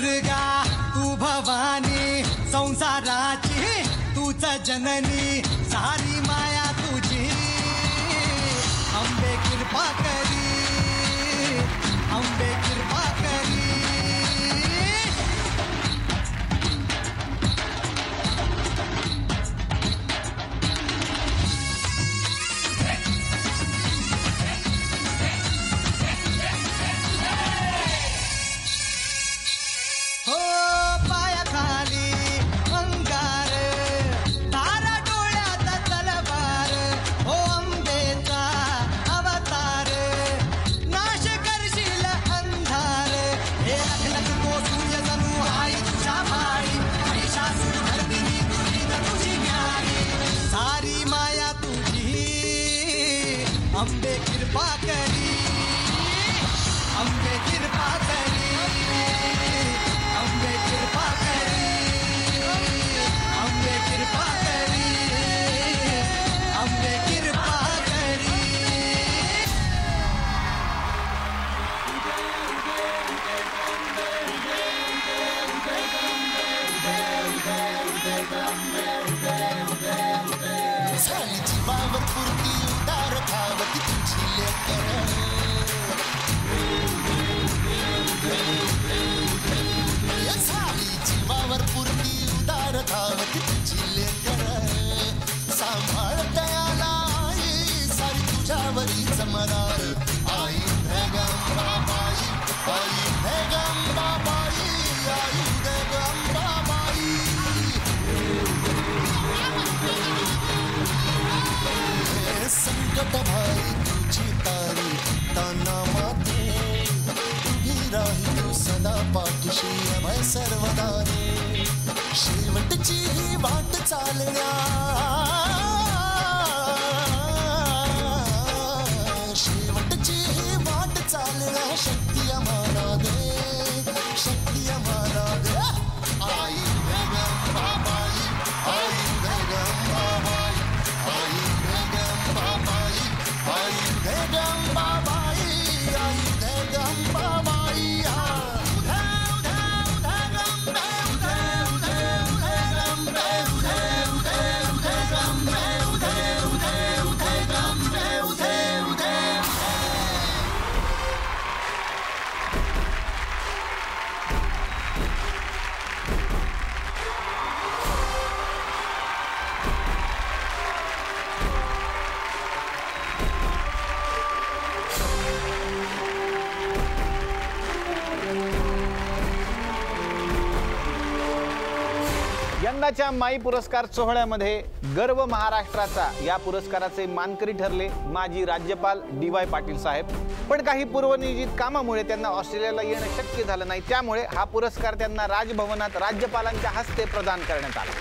दुर्गा तू भवानी संसाराची तूच जननी सारी माया तुझी अंबे कृपा करी अंबे कृपा करी अंबे कृपा करी अंबे कृपा करी अंबे कृपा करी अंबे कृपा करी अंबे कृपा करी सारी जीवावर पुरती उदार धावती तुझी लेकर सारी जीवावर पुरती उदार धावती तुझी लेकर सांभाळ दयाला आई सारी तुझ्यावरीच मरार आई भेगंबाबाई आई भेगंबाबाई आई भेगंबाबाई संकट भाई तुझी तारी ताना माते उभी राही तू सदा पाठीशी अभय सर्वदा रे शेवटची ही वाट चालण्या शेवटची ही वाट चालण्या शक्ती आम्हाला दे शक्ती आम्हाला दे आई भेगंबाबाई आई भेगंबाबाई आई भेगंबाबाई आई भेगंबाबाई आई भेगंबाबाई यंदाच्या माई पुरस्कार सोहळ्यामध्ये गर्व महाराष्ट्राचा या पुरस्काराचे मानकरी ठरले माजी राज्यपाल DY पाटील साहेब. पण काही पूर्वनियोजित कामामुळे त्यांना ऑस्ट्रेलियाला येणं शक्य झालं नाही. त्यामुळे हा पुरस्कार त्यांना राजभवनात राज्यपालांच्या हस्ते प्रदान करण्यात आला.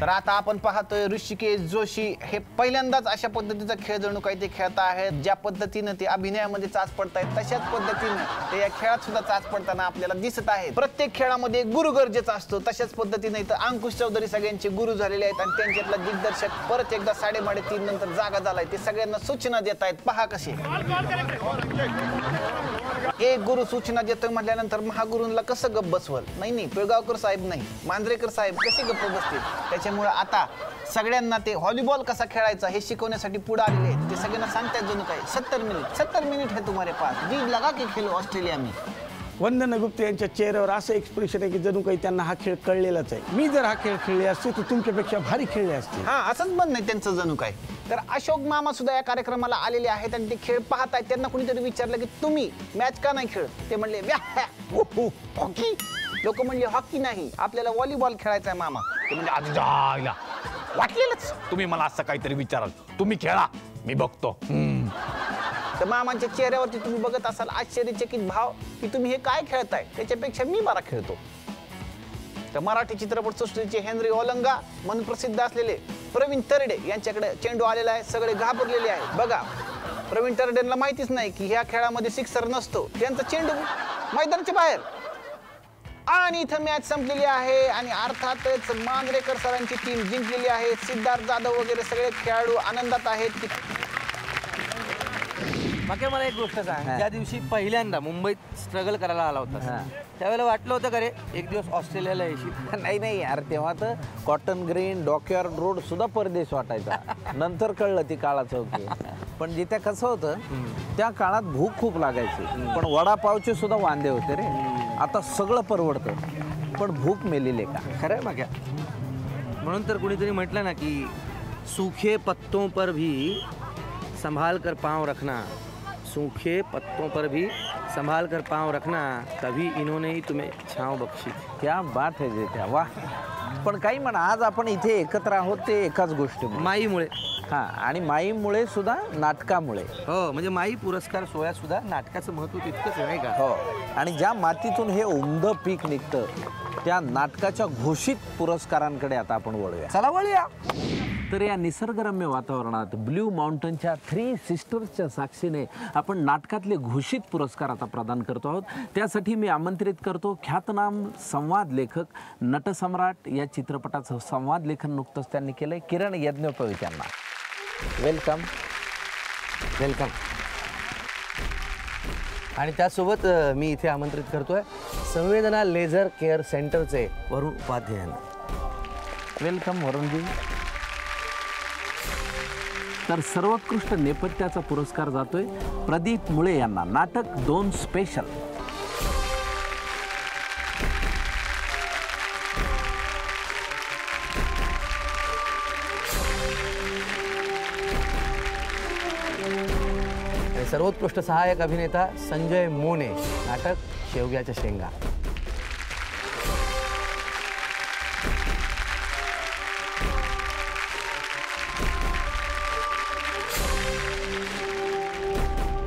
तर आता आपण पाहतोय ऋषिकेश जोशी हे पहिल्यांदाच अशा पद्धतीचा खेळ जणू काही ते खेळत आहेत. ज्या पद्धतीने ते अभिनयामध्ये चाच पडतायत तशाच पद्धतीने ते या खेळात सुद्धा चाच पडताना आपल्याला दिसत आहे. प्रत्येक खेळामध्ये गुरु गरजेचा असतो. तशाच पद्धतीने इथं अंकुश चौधरी सगळ्यांचे गुरु झालेले आहेत आणि त्यांच्यातला दिग्दर्शक परत एकदा 3:30 नंतर जागा झालाय. ते सगळ्यांना सूचना देत आहेत. पहा कसे एक गुरु सूचना देतोय म्हटल्यानंतर महागुरूंना कसं गप्प बसवल. नाही पिळगावकर साहेब नाही मांजरेकर साहेब कसे गप्प बसतील. त्याच्यामुळे आता सगळ्यांना ते व्हॉलीबॉल कसा खेळायचा हे शिकवण्यासाठी पुढे आलेले आहेत. ते सगळ्यांना सांगतायत जणू काय 70 मिनिट है तुम्हारे पास जी लगा के खेलो ऑस्ट्रेलिया में. वंदना गुप्ते यांच्या चेहऱ्यावर असं एक्सप्रेशन आहे की जणू काही त्यांना हा खेळ कळलेलाच आहे. मी जर हा खेळ खेळले असते तर तुमच्यापेक्षा भारी खेळले असते. हा असंच म्हणणं आहे त्यांचं जणू काय. तर अशोक मामा सुद्धा या कार्यक्रमाला आलेले आहेत आणि ते खेळ पाहत आहेत. त्यांना कुणीतरी विचारलं की तुम्ही मॅच का नाही खेळत. ते म्हणले हॉकी. लोक म्हणले हॉकी नाही आपल्याला व्हॉलीबॉल खेळायचा आहे मामा. ते म्हणजे आज जायला वाटलेलंच तुम्ही मला असं काहीतरी विचाराल. तुम्ही खेळा मी बघतो. तर मामांच्या चेहऱ्यावरती तुम्ही बघत असाल आश्चर्यचकित भाव की तुम्ही हे काय खेळताय त्याच्यापेक्षा मी बरा खेळतो. तर मराठी चित्रपट सृष्टीचे हेनरी ओलंगा म्हणून प्रसिद्ध असलेले प्रवीण तरडे यांच्याकडे चेंडू आलेला आहे. सगळे घाबरलेले आहेत. बघा प्रवीण तरडेंना माहितीच नाही की ह्या खेळामध्ये सिक्सर नसतो. त्यांचा चेंडू मैदानाच्या बाहेर आणि इथं मॅच संपलेली आहे आणि अर्थातच मांजरेकर सरांची टीम जिंकलेली आहे. सिद्धार्थ जाधव वगैरे सगळे खेळाडू आनंदात आहेत. बाकी मला एक गोष्ट सांग, त्या दिवशी पहिल्यांदा मुंबईत स्ट्रगल करायला आला होता, त्यावेळेला वाटलं होतं का रे एक दिवस ऑस्ट्रेलियाला येशील? नाही नाही यार, तेव्हा तर कॉटन ग्रीन डॉकयार्ड रोड सुद्धा परदेश वाटायचा. नंतर कळलं ती काळा चौकी. पण जिथे कसं होतं त्या काळात भूक खूप लागायची, पण वडापावचे सुद्धा वांदे होते रे. आता सगळं परवडतं पण भूक मेलेली का. खरं आहे माग्या. म्हणून तर कुणीतरी म्हटलं ना की सूखे पत्तों पर भी संभाल कर पाँव रखना, सूखे पत्तों पर भी संभाल कर पाँव रखना, तभी इन्होंने ही तुम्हें छाँव बख्शी. क्या बात आहे जेठ्या, वाह. पण काही म्हणा, आज आपण इथे एकत्र आहोत ते एकाच गोष्टीमुळे. माईमुळे. हां, आणि माईमुळे सुद्धा नाटकामुळे. हो, म्हणजे माई पुरस्कार सोहळ्यात सुद्धा नाटकाचं महत्त्व तितकंच आहे का. हो, आणि ज्या मातीतून हे उमदं पीक निघतं त्या नाटकाच्या घोषित पुरस्कारांकडे आता आपण वळूया. चला वळूया. तर या निसर्गरम्य वातावरणात ब्ल्यू माउंटनच्या 3 सिस्टर्सच्या साक्षीने आपण नाटकातले घोषित पुरस्कार आता प्रदान करतो आहोत. त्यासाठी मी आमंत्रित करतो ख्यातनाम संवाद लेखक, नटसम्राट या चित्रपटाचं संवाद लेखन नुकतंच त्यांनी केलंय, किरण यज्ञोपवीत यांना. वेलकम. वेलकम. आणि त्यासोबत मी इथे आमंत्रित करतोय संवेदना लेझर केअर सेंटरचे वरुण उपाध्याय यांना. वेलकम वरुणजी. तर सर्वोत्कृष्ट नेपथ्याचा पुरस्कार जातोय प्रदीप मुळे यांना, नाटक 2 स्पेशल. आणि सर्वोत्कृष्ट सहाय्यक अभिनेता संजय मोने, नाटक शेवग्याच्या शेंगा.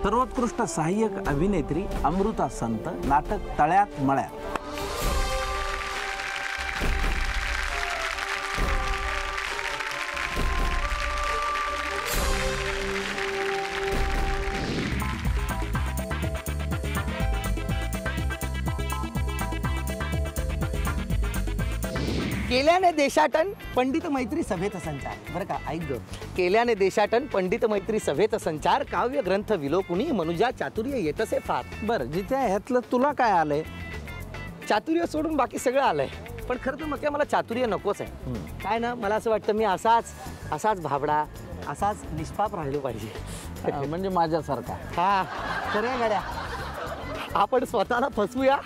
सर्वोत्कृष्ट सहाय्यक अभिनेत्री अमृता संत, नाटक तळ्यात मळ्यात. केल्याने देशाटन पंडित मैत्री सभेचा संचार. बरं का, ऐक ग. केल्याने देशाटन पंडित मैत्री सभेचा संचार, काव्य ग्रंथ विलोकुनी मनुजा चातुर्य येतसे फार. बरं, जिथे ह्यातलं तुला काय आलंय? चातुर्य सोडून बाकी सगळं आलंय, पण खरं तर मग मला चातुर्य नकोच आहे. काय ना, मला असं वाटतं मी असाच भाबडा, असाच निष्पाप राहिलो पाहिजे. म्हणजे माझ्यासारखा. हा, खऱ्या गाड्या आपण स्वतःला फसवूया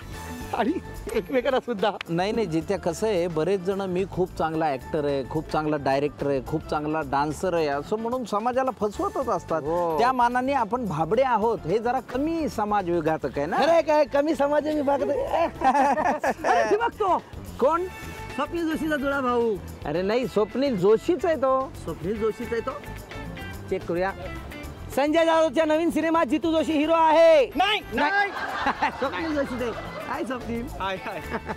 आणि एकमेकांना सुद्धा. नाही नाही, जिथे कसं आहे, बरेच जण मी खूप चांगला ऍक्टर आहे, खूप चांगला डायरेक्टर आहे, खूप चांगला डान्सर आहे असं म्हणून समाजाला फसवतच असतात. त्या मानाने आपण भाबडे आहोत हे जरा कमी समाज विघातक आहे ना. खरं काय, कमी समाज विभागतो. कोण? स्वप्नील जोशीचा जुळा भाऊ. अरे नाही, स्वप्नील जोशीच आहे तो. स्वप्नील जोशीच आहे तो. चेक करूया. संजय जाधवच्या नवीन सिनेमात जितू जोशी हिरो आहे. नाही नाही स्वप्नील जोशी ते. काय स्वप्नील?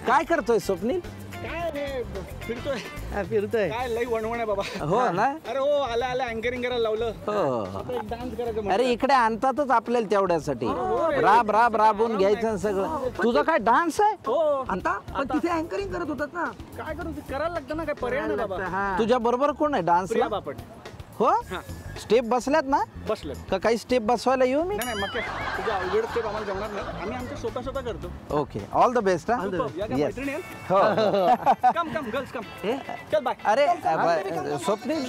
काय करतोय स्वप्नील? काय रे, फिरतोय फिरतोय. काय लई वणवण आहे बाबा. हो ना. अरे हो, आला अँकरिंग करायला लावलं. हो. डान्स करायचं. अरे इकडे आणतातच आपल्याला तेवढ्यासाठी. राबून घ्यायचं ना सगळं. तुझा काय डान्स आहे? हो, आता पण तिथे अँकरिंग करत होतात ना. काय करू, करायला लागतं ना, काय पर्याय नाही बाबा. तुझ्या बरोबर कोण आहे डान्सला? प्रिया बापट. हो, स्टेप बसल्यात ना? बसलं. का काही स्टेप बसवायला येऊ मी? नाही मग तुझ्या अवघड स्टेप आम्हाला जमणार नाही, आम्ही आमच्या स्वतः करतो. Okay, all the best. या काय येस. मैत्रिणी आहेत? हो. कम गर्ल्स कम. ए? चल बाय. अरे स्वप्नील